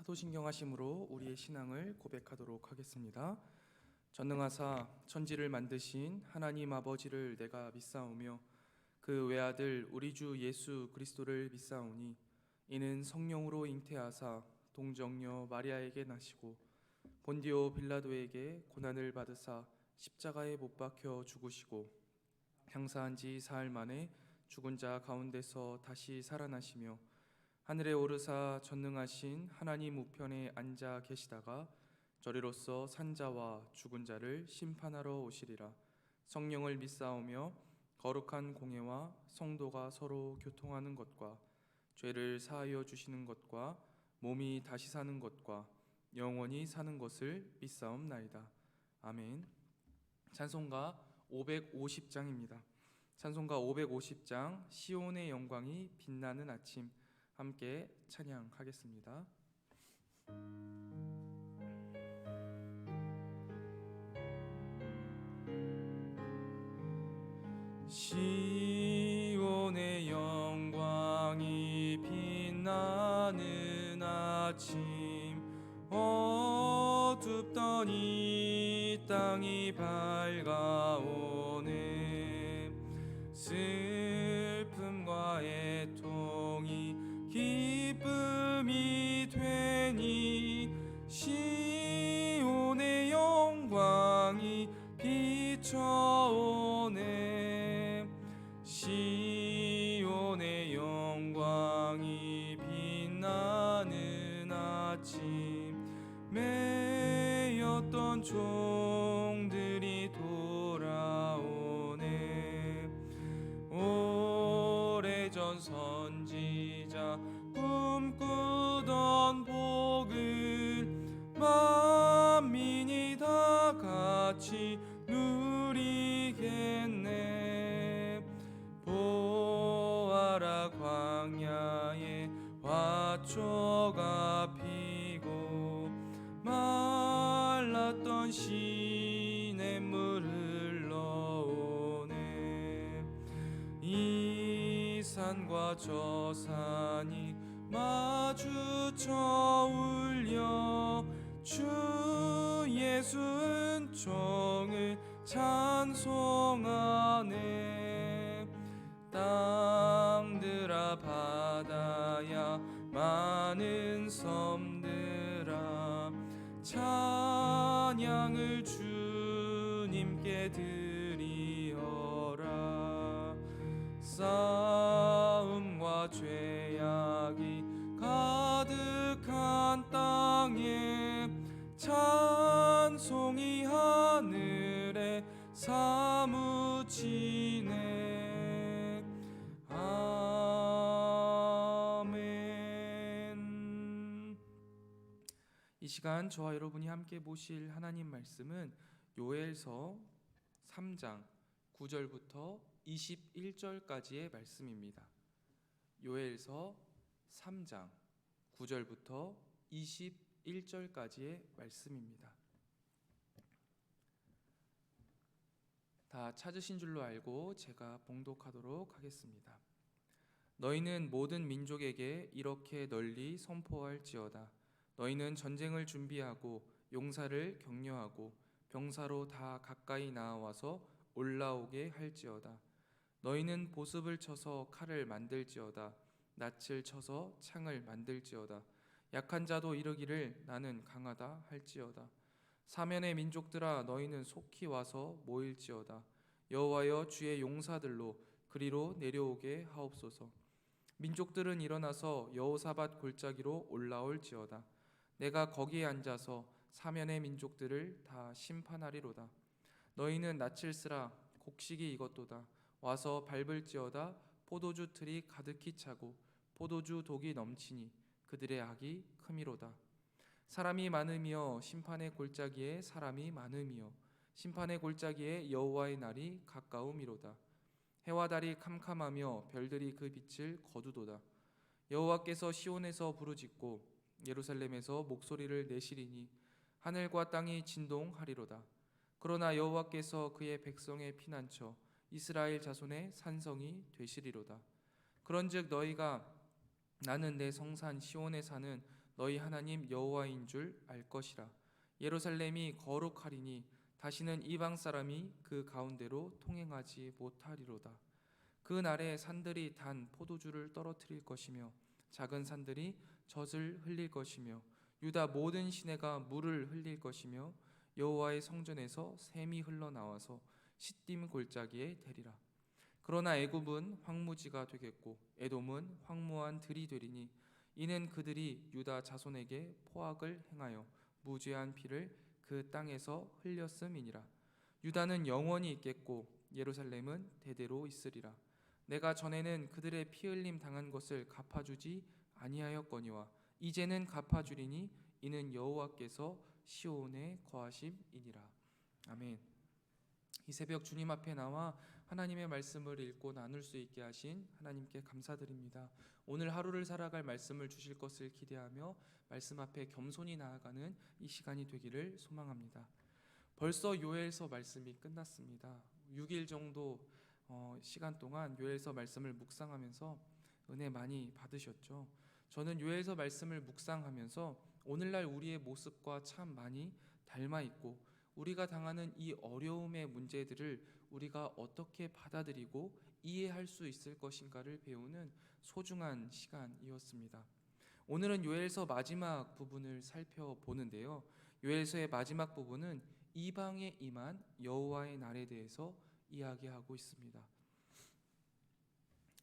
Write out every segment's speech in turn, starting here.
사도신경하심으로 우리의 신앙을 고백하도록 하겠습니다. 전능하사 천지를 만드신 하나님 아버지를 내가 믿사오며 그 외아들 우리 주 예수 그리스도를 믿사오니 이는 성령으로 잉태하사 동정녀 마리아에게 나시고 본디오 빌라도에게 고난을 받으사 십자가에 못 박혀 죽으시고 향사한 지 사흘 만에 죽은 자 가운데서 다시 살아나시며 하늘에 오르사 전능하신 하나님 우편에 앉아 계시다가 저리로서 산자와 죽은 자를 심판하러 오시리라. 성령을 믿사오며 거룩한 공예와 성도가 서로 교통하는 것과 죄를 사하여 주시는 것과 몸이 다시 사는 것과 영원히 사는 것을 믿사옵나이다. 아멘. 찬송가 550장입니다. 찬송가 550장 시온의 영광이 빛나는 아침 함께 찬양하겠습니다. 시온의 영광이 빛나는 아침 어둡던 이 땅이 밝아오네 슬픔과 애통이 기쁨이 되니 시온의 영광이 비춰오네 시온의 영광이 빛나는 아침 매였던 종들이 돌아오네 오래전 선지자 꿈꾸던 복을 만민이 다 같이 누리겠네 보아라 광야에 화초가 피고 말랐던 시냇물 흘러오네 이 산과 저 산이 마주쳐 울려 주 예수 은총을 찬송하네 땅들아 바다야 많은 섬들아 찬양을 주님께 드리어라 싸움과 죄악이 가득한 땅에 찬송이 하늘에 사무치네 아멘. 이 시간 저와 여러분이 함께 보실 하나님 말씀은 요엘서 3장 9절부터 21절까지의 말씀입니다. 요엘서 3장 9절부터 21절까지의 말씀입니다. 다 찾으신 줄로 알고 제가 봉독하도록 하겠습니다. 너희는 모든 민족에게 이렇게 널리 선포할지어다. 너희는 전쟁을 준비하고 용사를 격려하고 병사로 다 가까이 나와서 올라오게 할지어다. 너희는 보습을 쳐서 칼을 만들지어다. 낫을 쳐서 창을 만들지어다. 약한 자도 이르기를 나는 강하다 할지어다. 사면의 민족들아 너희는 속히 와서 모일지어다. 여호와여 주의 용사들로 그리로 내려오게 하옵소서. 민족들은 일어나서 여호사밧 골짜기로 올라올지어다. 내가 거기에 앉아서 사면의 민족들을 다 심판하리로다. 너희는 낯을 쓰라 곡식이 익었도다. 와서 밟을지어다. 포도주 틀이 가득히 차고 포도주 독이 넘치니 그들의 악이 크미로다. 사람이 많으며 심판의 골짜기에 사람이 많으며 심판의 골짜기에 여호와의 날이 가까우미로다. 해와 달이 캄캄하며 별들이 그 빛을 거두도다. 여호와께서 시온에서 부르짖고 예루살렘에서 목소리를 내시리니 하늘과 땅이 진동하리로다. 그러나 여호와께서 그의 백성의 피난처 이스라엘 자손의 산성이 되시리로다. 그런즉 너희가 나는 내 성산 시온에 사는 너희 하나님 여호와인 줄 알 것이라. 예루살렘이 거룩하리니 다시는 이방 사람이 그 가운데로 통행하지 못하리로다. 그 날에 산들이 단 포도주를 떨어뜨릴 것이며 작은 산들이 젖을 흘릴 것이며 유다 모든 시내가 물을 흘릴 것이며 여호와의 성전에서 샘이 흘러나와서 시딤 골짜기에 대리라. 그러나 애굽은 황무지가 되겠고 에돔은 황무한 들이 되리니 이는 그들이 유다 자손에게 포악을 행하여 무죄한 피를 그 땅에서 흘렸음이니라. 유다는 영원히 있겠고 예루살렘은 대대로 있으리라. 내가 전에는 그들의 피 흘림 당한 것을 갚아주지 아니하였거니와 이제는 갚아주리니 이는 여호와께서 시온에 거하심이니라. 아멘. 이 새벽 주님 앞에 나와 하나님의 말씀을 읽고 나눌 수 있게 하신 하나님께 감사드립니다. 오늘 하루를 살아갈 말씀을 주실 것을 기대하며 말씀 앞에 겸손히 나아가는 이 시간이 되기를 소망합니다. 벌써 요엘서 말씀이 끝났습니다. 6일 정도 시간 동안 요엘서 말씀을 묵상하면서 은혜 많이 받으셨죠. 저는 요엘서 말씀을 묵상하면서 오늘날 우리의 모습과 참 많이 닮아 있고 우리가 당하는 이 어려움의 문제들을 우리가 어떻게 받아들이고 이해할 수 있을 것인가를 배우는 소중한 시간이었습니다. 오늘은 요엘서 마지막 부분을 살펴보는데요. 요엘서의 마지막 부분은 이방에 임한 여호와의 날에 대해서 이야기하고 있습니다.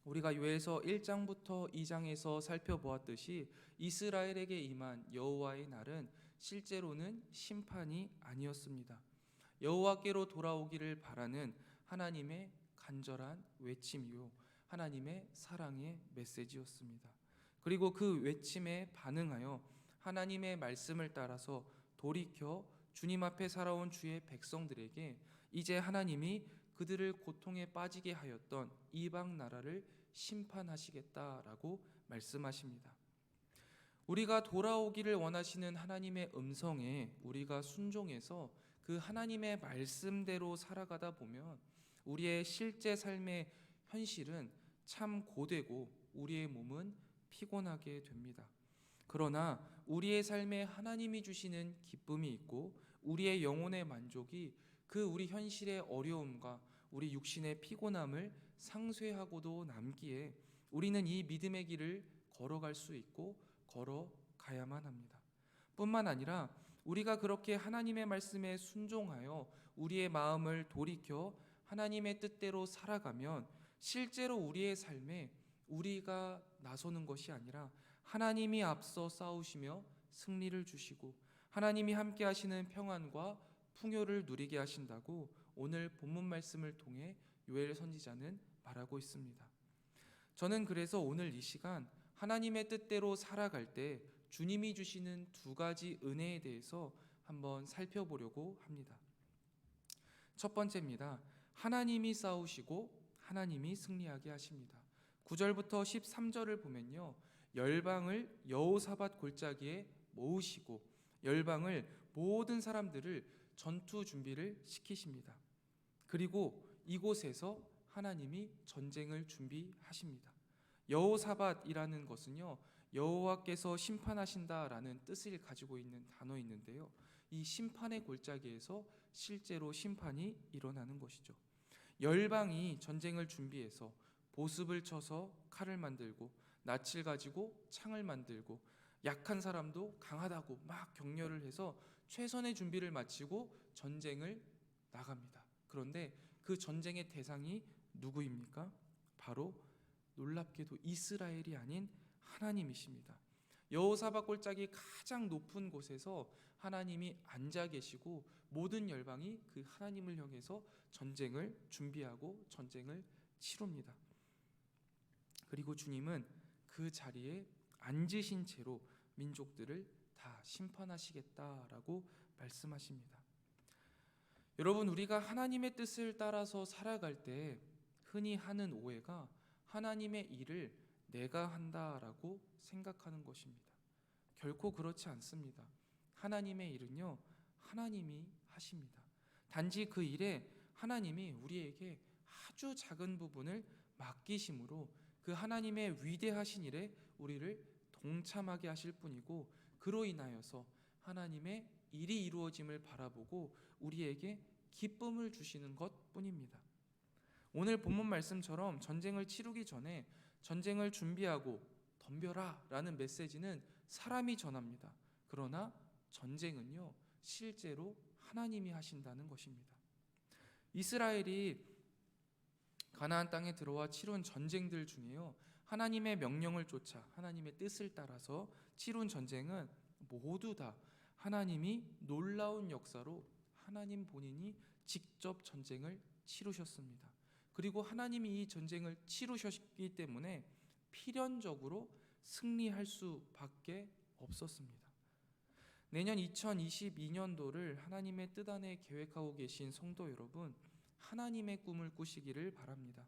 우리가 요엘서 1장부터 2장에서 살펴보았듯이 이스라엘에게 임한 여호와의 날은 실제로는 심판이 아니었습니다. 여호와께로 돌아오기를 바라는 하나님의 간절한 외침이요 하나님의 사랑의 메시지였습니다. 그리고 그 외침에 반응하여 하나님의 말씀을 따라서 돌이켜 주님 앞에 살아온 주의 백성들에게 이제 하나님이 그들을 고통에 빠지게 하였던 이방 나라를 심판하시겠다라고 말씀하십니다. 우리가 돌아오기를 원하시는 하나님의 음성에 우리가 순종해서 그 하나님의 말씀대로 살아가다 보면 우리의 실제 삶의 현실은 참 고되고 우리의 몸은 피곤하게 됩니다. 그러나 우리의 삶에 하나님이 주시는 기쁨이 있고 우리의 영혼의 만족이 그 우리 현실의 어려움과 우리 육신의 피곤함을 상쇄하고도 남기에 우리는 이 믿음의 길을 걸어갈 수 있고 걸어가야만 합니다. 뿐만 아니라 우리가 그렇게 하나님의 말씀에 순종하여 우리의 마음을 돌이켜 하나님의 뜻대로 살아가면 실제로 우리의 삶에 우리가 나서는 것이 아니라 하나님이 앞서 싸우시며 승리를 주시고 하나님이 함께 하시는 평안과 풍요를 누리게 하신다고 오늘 본문 말씀을 통해 요엘 선지자는 말하고 있습니다. 저는 그래서 오늘 이 시간 하나님의 뜻대로 살아갈 때 주님이 주시는 두 가지 은혜에 대해서 한번 살펴보려고 합니다. 첫 번째입니다. 하나님이 싸우시고 하나님이 승리하게 하십니다. 9절부터 13절을 보면요. 열방을 여호사밧 골짜기에 모으시고 열방을 모든 사람들을 전투 준비를 시키십니다. 그리고 이곳에서 하나님이 전쟁을 준비하십니다. 여호사밧이라는 것은요. 여호와께서 심판하신다라는 뜻을 가지고 있는 단어인데요. 이 심판의 골짜기에서 실제로 심판이 일어나는 것이죠. 열방이 전쟁을 준비해서 보습을 쳐서 칼을 만들고 낯을 가지고 창을 만들고 약한 사람도 강하다고 막 격려를 해서 최선의 준비를 마치고 전쟁을 나갑니다. 그런데 그 전쟁의 대상이 누구입니까? 바로 놀랍게도 이스라엘이 아닌 하나님이십니다. 여호사밧 골짜기 가장 높은 곳에서 하나님이 앉아 계시고 모든 열방이 그 하나님을 향해서 전쟁을 준비하고 전쟁을 치릅니다. 그리고 주님은 그 자리에 앉으신 채로 민족들을 다 심판하시겠다라고 말씀하십니다. 여러분, 우리가 하나님의 뜻을 따라서 살아갈 때 흔히 하는 오해가 하나님의 일을 내가 한다라고 생각하는 것입니다. 결코 그렇지 않습니다. 하나님의 일은요, 하나님이 하십니다. 단지 그 일에 하나님이 우리에게 아주 작은 부분을 맡기심으로 그 하나님의 위대하신 일에 우리를 동참하게 하실 뿐이고 그로 인하여서 하나님의 일이 이루어짐을 바라보고 우리에게 기쁨을 주시는 것뿐입니다. 오늘 본문 말씀처럼 전쟁을 치르기 전에 전쟁을 준비하고 덤벼라 라는 메시지는 사람이 전합니다. 그러나 전쟁은요, 실제로 하나님이 하신다는 것입니다. 이스라엘이 가나안 땅에 들어와 치룬 전쟁들 중에요, 하나님의 명령을 쫓아 하나님의 뜻을 따라서 치룬 전쟁은 모두 다 하나님이 놀라운 역사로 하나님 본인이 직접 전쟁을 치르셨습니다. 그리고 하나님이 이 전쟁을 치르셨기 때문에 필연적으로 승리할 수밖에 없었습니다. 내년 2022년도를 하나님의 뜻 안에 계획하고 계신 성도 여러분, 하나님의 꿈을 꾸시기를 바랍니다.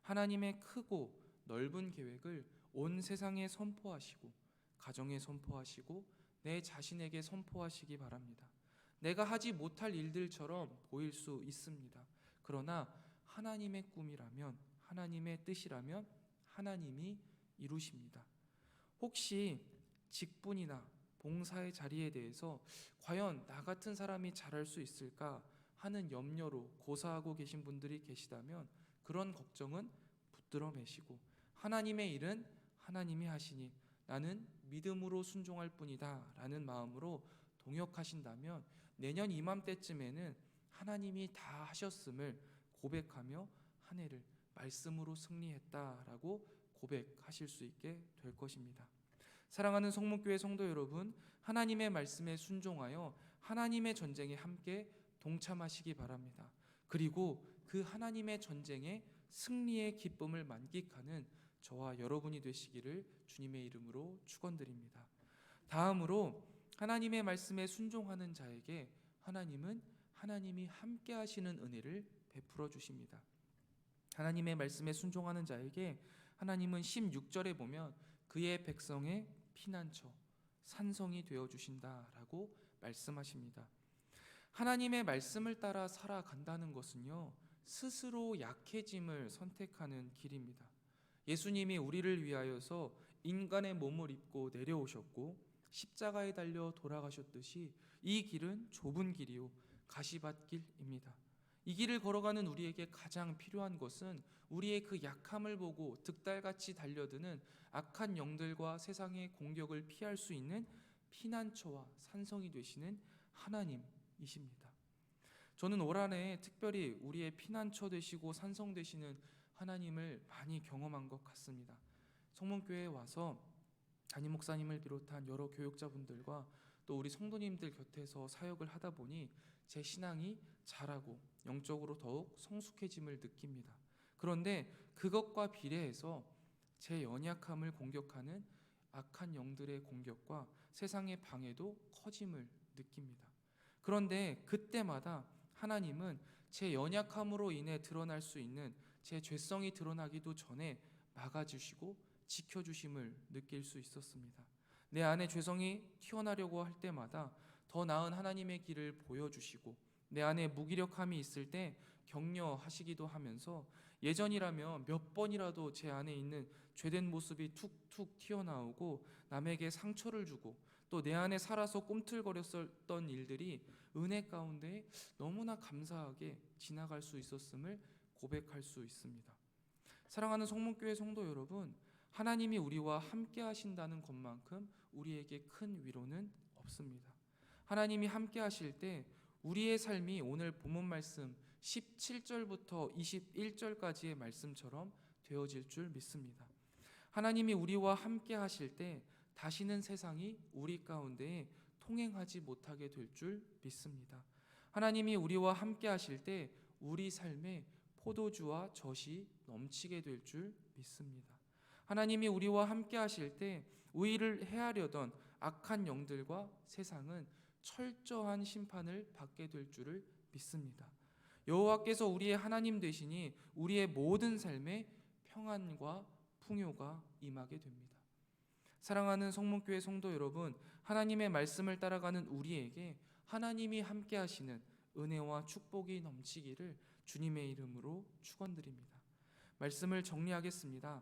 하나님의 크고 넓은 계획을 온 세상에 선포하시고, 가정에 선포하시고, 내 자신에게 선포하시기 바랍니다. 내가 하지 못할 일들처럼 보일 수 있습니다. 그러나 하나님의 꿈이라면, 하나님의 뜻이라면 하나님이 이루십니다. 혹시 직분이나 봉사의 자리에 대해서 과연 나 같은 사람이 잘할 수 있을까 하는 염려로 고사하고 계신 분들이 계시다면 그런 걱정은 붙들어 매시고, 하나님의 일은 하나님이 하시니 나는 믿음으로 순종할 뿐이다 라는 마음으로 동역하신다면 내년 이맘때쯤에는 하나님이 다 하셨음을 고백하며 한 해를 말씀으로 승리했다라고 고백하실 수 있게 될 것입니다. 사랑하는 성문교회 성도 여러분, 하나님의 말씀에 순종하여 하나님의 전쟁에 함께 동참하시기 바랍니다. 그리고 그 하나님의 전쟁에 승리의 기쁨을 만끽하는 저와 여러분이 되시기를 주님의 이름으로 축원드립니다. 다음으로 하나님의 말씀에 순종하는 자에게 하나님은 하나님이 함께 하시는 은혜를 베풀어 주십니다. 하나님의 말씀에 순종하는 자에게 하나님은 16절에 보면 그의 백성의 피난처, 산성이 되어 주신다라고 말씀하십니다. 하나님의 말씀을 따라 살아간다는 것은요, 스스로 약해짐을 선택하는 길입니다. 예수님이 우리를 위하여서 인간의 몸을 입고 내려오셨고 십자가에 달려 돌아가셨듯이 이 길은 좁은 길이요 가시밭길입니다. 이 길을 걸어가는 우리에게 가장 필요한 것은 우리의 그 약함을 보고 득달같이 달려드는 악한 영들과 세상의 공격을 피할 수 있는 피난처와 산성이 되시는 하나님이십니다. 저는 올 한해 특별히 우리의 피난처 되시고 산성 되시는 하나님을 많이 경험한 것 같습니다. 성문교회에 와서 담임 목사님을 비롯한 여러 교육자분들과 또 우리 성도님들 곁에서 사역을 하다 보니 제 신앙이 자라고 영적으로 더욱 성숙해짐을 느낍니다. 그런데 그것과 비례해서 제 연약함을 공격하는 악한 영들의 공격과 세상의 방해도 커짐을 느낍니다. 그런데 그때마다 하나님은 제 연약함으로 인해 드러날 수 있는 제 죄성이 드러나기도 전에 막아주시고 지켜주심을 느낄 수 있었습니다. 내 안에 죄성이 튀어나려고 할 때마다 더 나은 하나님의 길을 보여주시고, 내 안에 무기력함이 있을 때 격려하시기도 하면서 예전이라면 몇 번이라도 제 안에 있는 죄된 모습이 툭툭 튀어나오고 남에게 상처를 주고 또 내 안에 살아서 꿈틀거렸었던 일들이 은혜 가운데 너무나 감사하게 지나갈 수 있었음을 고백할 수 있습니다. 사랑하는 성문교회 성도 여러분, 하나님이 우리와 함께 하신다는 것만큼 우리에게 큰 위로는 없습니다. 하나님이 함께 하실 때 우리의 삶이 오늘 본문 말씀 17절부터 21절까지의 말씀처럼 되어질 줄 믿습니다. 하나님이 우리와 함께 하실 때 다시는 세상이 우리 가운데에 통행하지 못하게 될 줄 믿습니다. 하나님이 우리와 함께 하실 때 우리 삶에 포도주와 젖이 넘치게 될 줄 믿습니다. 하나님이 우리와 함께 하실 때 우리를 해하려던 악한 영들과 세상은 철저한 심판을 받게 될 줄을 믿습니다. 여호와께서 우리의 하나님 되시니 우리의 모든 삶에 평안과 풍요가 임하게 됩니다. 사랑하는 성문교회 성도 여러분, 하나님의 말씀을 따라가는 우리에게 하나님이 함께 하시는 은혜와 축복이 넘치기를 주님의 이름으로 축원드립니다. 말씀을 정리하겠습니다.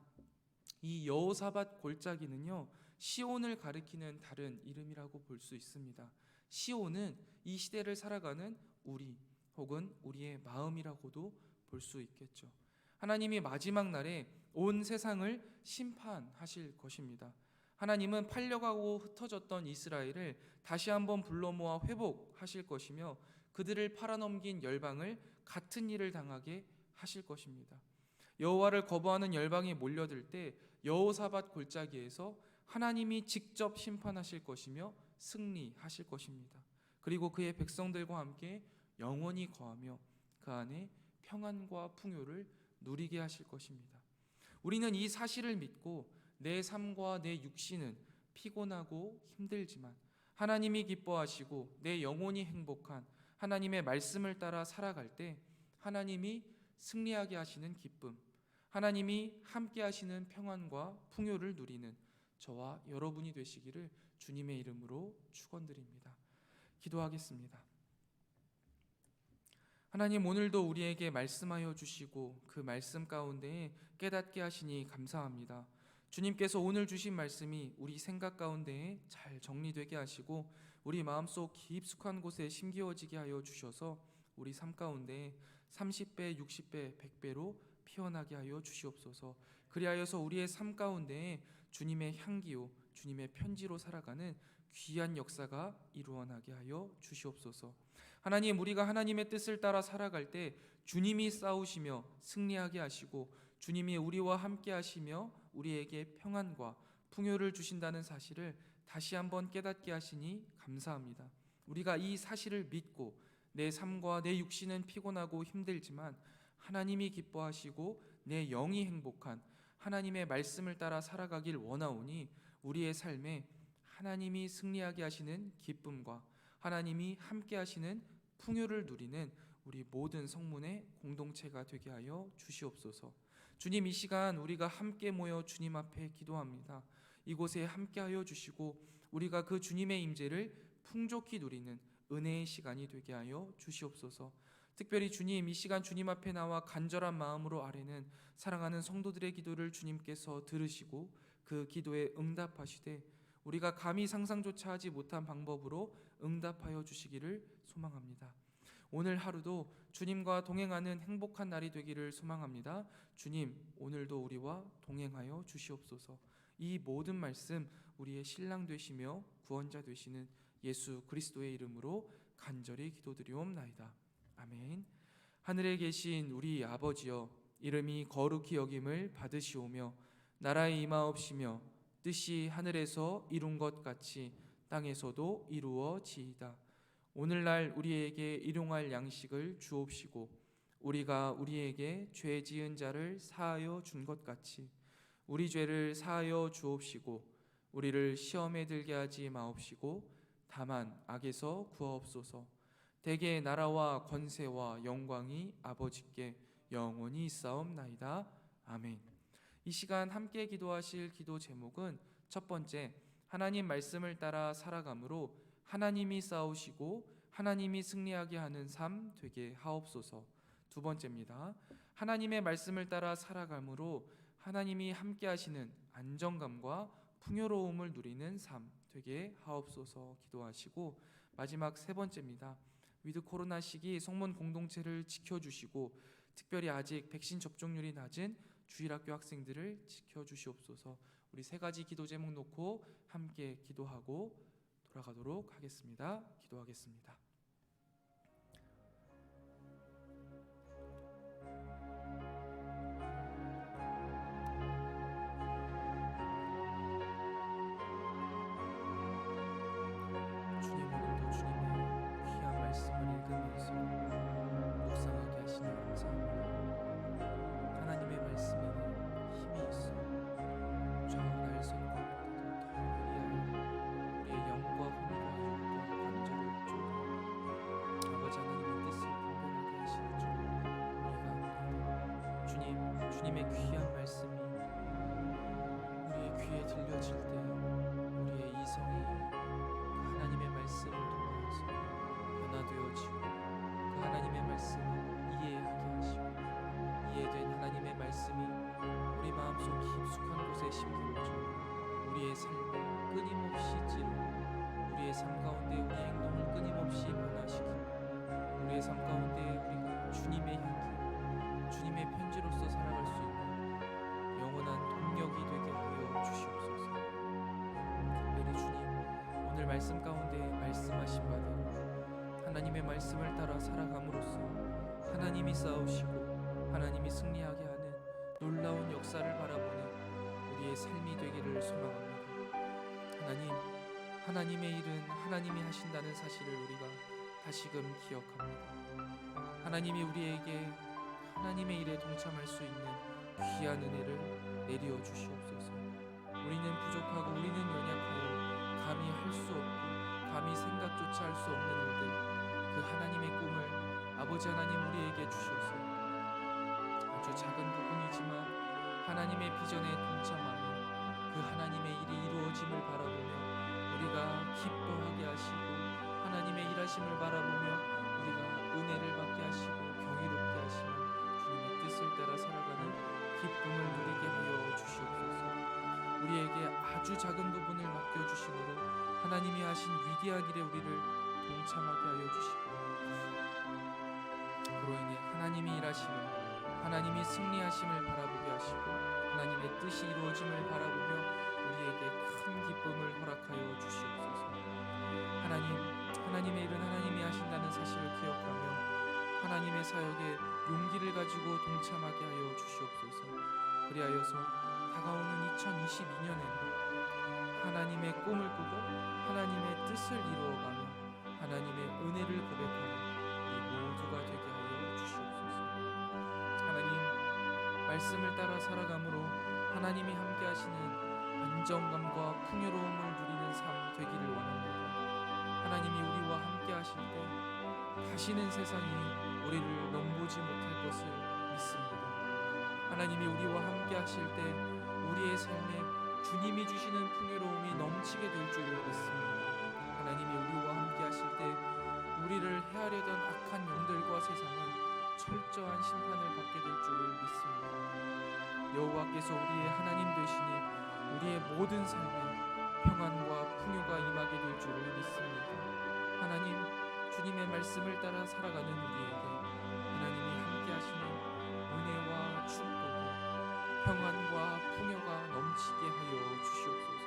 이 여호사밧 골짜기는요, 시온을 가리키는 다른 이름이라고 볼 수 있습니다. 시온은 이 시대를 살아가는 우리 혹은 우리의 마음이라고도 볼 수 있겠죠. 하나님이 마지막 날에 온 세상을 심판하실 것입니다. 하나님은 팔려가고 흩어졌던 이스라엘을 다시 한번 불러 모아 회복하실 것이며 그들을 팔아넘긴 열방을 같은 일을 당하게 하실 것입니다. 여호와를 거부하는 열방이 몰려들 때 여호사밧 골짜기에서 하나님이 직접 심판하실 것이며 승리하실 것입니다. 그리고 그의 백성들과 함께 영원히 거하며 그 안에 평안과 풍요를 누리게 하실 것입니다. 우리는 이 사실을 믿고 내 삶과 내 육신은 피곤하고 힘들지만 하나님이 기뻐하시고 내 영혼이 행복한 하나님의 말씀을 따라 살아갈 때 하나님이 승리하게 하시는 기쁨, 하나님이 함께 하시는 평안과 풍요를 누리는 저와 여러분이 되시기를 주님의 이름으로 축원드립니다. 기도하겠습니다. 하나님, 오늘도 우리에게 말씀하여 주시고 그 말씀 가운데에 깨닫게 하시니 감사합니다. 주님께서 오늘 주신 말씀이 우리 생각 가운데에 잘 정리되게 하시고 우리 마음속 깊숙한 곳에 심기어지게 하여 주셔서 우리 삶 가운데 30배, 60배, 100배로 피어나게 하여 주시옵소서. 그리하여서 우리의 삶 가운데에 주님의 향기요, 주님의 편지로 살아가는 귀한 역사가 이루어나게 하여 주시옵소서. 하나님, 우리가 하나님의 뜻을 따라 살아갈 때 주님이 싸우시며 승리하게 하시고 주님이 우리와 함께 하시며 우리에게 평안과 풍요를 주신다는 사실을 다시 한번 깨닫게 하시니 감사합니다. 우리가 이 사실을 믿고 내 삶과 내 육신은 피곤하고 힘들지만 하나님이 기뻐하시고 내 영이 행복한 하나님의 말씀을 따라 살아가길 원하오니 우리의 삶에 하나님이 승리하게 하시는 기쁨과 하나님이 함께 하시는 풍요를 누리는 우리 모든 성문의 공동체가 되게 하여 주시옵소서. 주님, 이 시간 우리가 함께 모여 주님 앞에 기도합니다. 이곳에 함께 하여 주시고 우리가 그 주님의 임재를 풍족히 누리는 은혜의 시간이 되게 하여 주시옵소서. 특별히 주님, 이 시간 주님 앞에 나와 간절한 마음으로 아뢰는 사랑하는 성도들의 기도를 주님께서 들으시고 그 기도에 응답하시되 우리가 감히 상상조차 하지 못한 방법으로 응답하여 주시기를 소망합니다. 오늘 하루도 주님과 동행하는 행복한 날이 되기를 소망합니다. 주님, 오늘도 우리와 동행하여 주시옵소서. 이 모든 말씀 우리의 신랑 되시며 구원자 되시는 예수 그리스도의 이름으로 간절히 기도드리옵나이다. 아멘. 하늘에 계신 우리 아버지여, 이름이 거룩히 여김을 받으시오며 나라의 임하옵시며 뜻이 하늘에서 이룬 것 같이 땅에서도 이루어지이다. 오늘날 우리에게 일용할 양식을 주옵시고 우리가 우리에게 죄 지은 자를 사하여 준 것 같이 우리 죄를 사하여 주옵시고 우리를 시험에 들게 하지 마옵시고 다만 악에서 구하옵소서. 대개 나라와 권세와 영광이 아버지께 영원히 있사옵나이다. 아멘. 이 시간 함께 기도하실 기도 제목은 첫 번째, 하나님 말씀을 따라 살아감으로 하나님이 싸우시고 하나님이 승리하게 하는 삶 되게 하옵소서. 두 번째입니다. 하나님의 말씀을 따라 살아감으로 하나님이 함께 하시는 안정감과 풍요로움을 누리는 삶 되게 하옵소서 기도하시고, 마지막 세 번째입니다. 위드 코로나 시기 성문 공동체를 지켜주시고 특별히 아직 백신 접종률이 낮은 주일학교 학생들을 지켜주시옵소서. 우리 세 가지 기도 제목 놓고 함께 기도하고 돌아가도록 하겠습니다. 기도하겠습니다. 주님, 오늘도 주님의 귀한 말씀을 읽으면서 묵상하게 하시니 감사합니다. 하나님의 말씀에는 힘이 있어 좌우 날선것보다도 더 예리하여 우리의 영과魂과 육과 관절을 쪼개 아버지 하나님의 뜻을 분별하게 하시는 줄 우리가 압니다. 주님, 주님의 귀한 말씀이 우리의 귀에 들려질 때 우리의 이성이 그 하나님의 말씀을 통하여서 변화되어지고 그 하나님의 말씀을 이해하게 하시고 이해된 하나님의 말씀이 우리 마음속 깊숙한 곳에 심겨져 우리의 삶을 끊임없이 찌르고 우리의 삶 가운데 우리의 행동을 끊임없이 변화시키고 우리의 삶 가운데 우리가 주님의 향기, 주님의 편지로서 살아갈 수 있는 영원한 동력이 되게 하여 주시옵소서. 특별히 주님, 오늘 말씀 가운데 말씀하신 바대로 하나님의 말씀을 따라 살아감으로써 하나님이 싸우시고 하나님이 승리하게 하는 놀라운 역사를 바라보는 우리의 삶이 되기를 소망합니다. 하나님의 일은 하나님이 하신다는 사실을 우리가 다시금 기억합니다. 하나님이 우리에게 하나님의 일에 동참할 수 있는 귀한 은혜를 내려 주시옵소서. 우리는 부족하고 우리는 연약하여 감히 할 수 없고 감히 생각조차 할 수 없는 일들, 그 하나님의 꿈을 아버지 하나님 우리에게 주셔서 아주 작은 부분이지만 하나님의 비전에 동참하며 그 하나님의 일이 이루어짐을 바라보며 우리가 기뻐하게 하시고 하나님의 일하심을 바라보며 우리가 은혜를 받게 하시고 경이롭게 하시며 주님의 뜻을 따라 살아가는 기쁨을 누리게 하여 주시옵소서. 우리에게 아주 작은 부분을 맡겨주심으로 하나님이 하신 위대한 일에 우리를 동참하게 하여 주시고 그로 인해 하나님이 일하심을 하나님이 승리하심을 바라보게 하시고 하나님의 뜻이 이루어짐을 바라보며 우리에게 큰 기쁨을 허락하여 주시옵소서. 하나님의 일은 하나님이 하신다는 사실을 기억하며 하나님의 사역에 용기를 가지고 동참하게 하여 주시옵소서. 그리하여서 다가오는 2022년에는 하나님의 꿈을 꾸고 하나님의 뜻을 이루어가며 하나님의 은혜를 고백하는 우리 모두가 되게 하여 주시옵소서. 하나님, 말씀을 따라 살아감으로 하나님이 함께 하시는 안정감과 풍요로움을 누리는 삶 되기를 원합니다. 하나님이 우리와 함께 하실 때 다시는 세상이 우리를 넘보지 못할 것을 믿습니다. 하나님이 우리와 함께 하실 때 우리의 삶에 주님이 주시는 풍요로움이 넘치게 될 줄 믿습니다. 하나님이 우리와 함께 하실 때 우리를 해하려던 악한 영들과 세상은 철저한 심판을 받게 될 줄 믿습니다. 여호와께서 우리의 하나님 되시니 우리의 모든 삶에 평안과 풍요가 임하게 될 줄을 믿습니다. 하나님, 주님의 말씀을 따라 살아가는 우리에게 하나님이 함께 하시는 은혜와 축복이 평안과 풍요가 넘치게 하여 주시옵소서.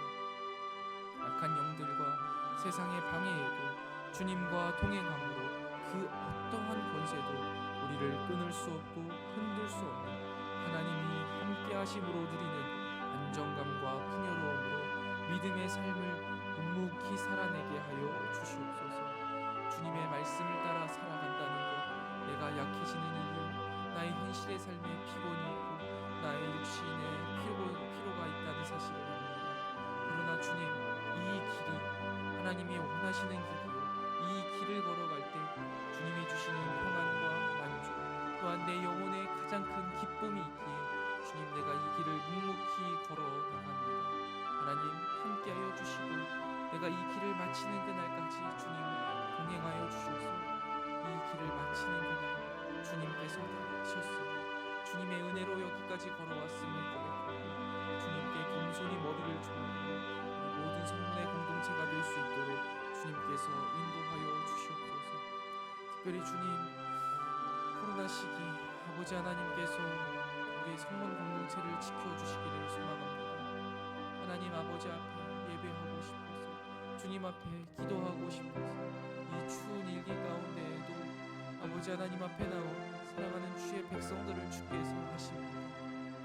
악한 영들과 세상의 방해에도 주님과 동행함으로 그 어떠한 권세도 우리를 끊을 수 없고 흔들 수 없는 하나님이 함께 하심으로 누리는 안정감과 풍요로움으로 믿음의 삶을 묵묵히 살아내게 하여 주시옵소서. 주님의 말씀을 따라 살아간다는 것, 내가 약해지는 이유, 나의 현실의 삶에 피곤이 있고 나의 육신에 피로가 있다는 사실을 압니다. 그러나 주님, 이 길이 하나님이 원하시는 길이요, 이 길을 걸어갈 때 주님이 주시는 평안과 만족, 또한 내 영혼에 가장 큰 기쁨이 있기에 주님, 내가 이 길을 묵묵히 걸어 나갑니다. 하나님, 함께하여 주시고 내가 이 길을 마치는 그날까지 주님 동행하여 주셔서 이 길을 마치는 그날 주님께서 다 하셨으니 주님의 은혜로 여기까지 걸어왔음을 고백하고 주님께 겸손히 머리를 조아리고 모든 성문의 공동체가 될 수 있도록 주님께서 인도하여 주시옵소서. 특별히 주님, 코로나 시기 아버지 하나님께서 우리 성문 공동체를 지켜주시기를 소망합니다. 하나님 아버지 앞에 예배하고 싶어서 주님 앞에 기도하고 싶어서 이 추운 일기 가운데에도 아버지 하나님 앞에 나온 사랑하는 주의 백성들을 주께서 하십니다.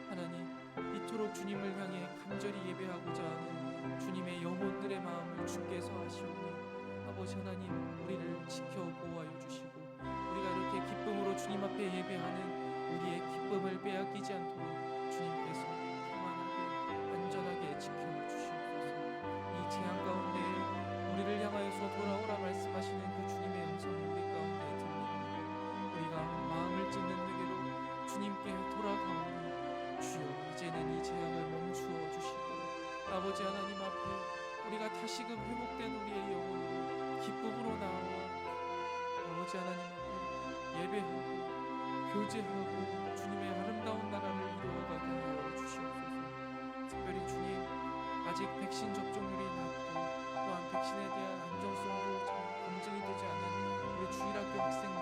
하나님, 이토록 주님을 향해 간절히 예배하고자 하는 주님의 영혼들의 마음을 주께서 하시오니 아버지 하나님, 우리를 지켜 보호하여 주시고 우리가 이렇게 기쁨으로 주님 앞에 예배하는 우리의 기쁨을 빼앗기지 않도록 주님께서 평안하게 안전하게 지켜주시옵소서. 이 재앙 가운데 우리를 향하여서 돌아오라 말씀하시는 그 주님의 음성이 우리 가운데 들리고 우리가 마음을 찢는 회개로 주님께 돌아가오니 주여, 이제는 이 재앙을 멈추어 주시고 아버지 하나님 앞에 우리가 다시금 회복된 우리의 영혼으로 기쁨으로 나와 아버지 하나님 앞에 예배하고 교제하고 주님의 아름다운 나라를 이루어가게 하여 주시옵소서. 특별히 주님, 아직 백신 접종률이 낮고 또한 백신에 대한 안정성도 잘 검증이 되지 않은 우리 주일학교 학생들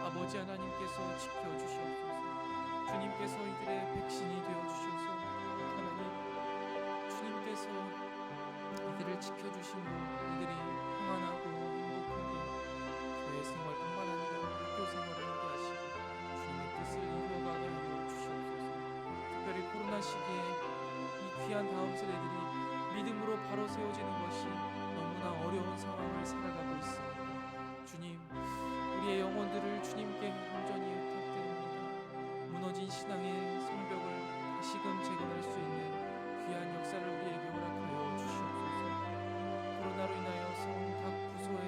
아버지 하나님께서 지켜주시옵소서. 주님께서 이들의 백신이 되어주셔서 하나님 주님께서 이들을 지켜주시고 이들이 평안하고 행복하게 교회 생활뿐만 아니라 학교 생활을 하게 하시고 주님의 뜻을 이루어가게 하여 주시옵소서. 특별히 코로나 시기에 이 귀한 다음 세대들이 믿음으로 바로 세워지는 것이 너무나 어려운 상황을 살아가고 있습니다. 주님, 우리의 영혼들을 주님께 온전히 부탁드립니다. 무너진 신앙의 성벽을 다시금 재건할 수 있는 귀한 역사를 우리에게 허락하여 주시옵소서. 코로나로 인하여서 각 부서의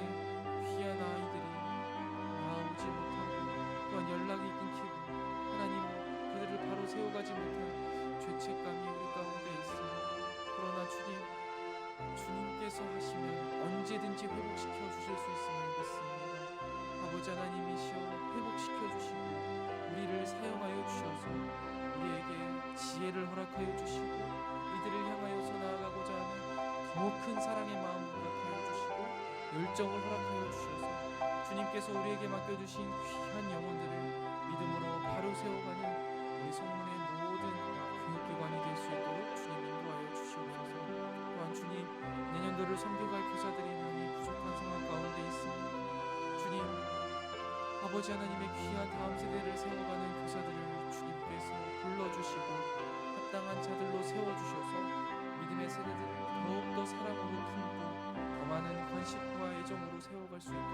귀한 아이들이 나오지 못하고 또한 연락이 끊기고 하나님 그들을 바로 세워가지 못한 죄책감이 우리 가운데 있습니다. 그러나 주님께서 하시면 언제든지 회복시켜 주실 수 있음을 믿습니다. 아버지 하나님이시여 회복시켜 주시고 우리를 사용하여 주셔서 우리에게 지혜를 허락하여 주시고 이들을 향하여서 나아가고자 하는 더 큰 사랑의 마음을 허락하여 주시고 열정을 허락하여 주셔서 주님께서 우리에게 맡겨주신 귀한 영혼들을 믿음으로 바로 세워가는 우리 성문의 모든 교육기관이 될 수 있도록 주님 인도하여 주시옵소서. 또한 주님, 내년도를 섬겨갈 교사들이 많이 부족한 상황 가운데 있습니다. 주님, 아버지 하나님의 귀한 다음 세대를 세워가는 교사들을 주님께서 불러주시고 합당한 자들로 세워주셔서 믿음의 세대들을 더욱더 사랑으로 품고 더 많은 관심과 애정으로 세워갈 수 있도록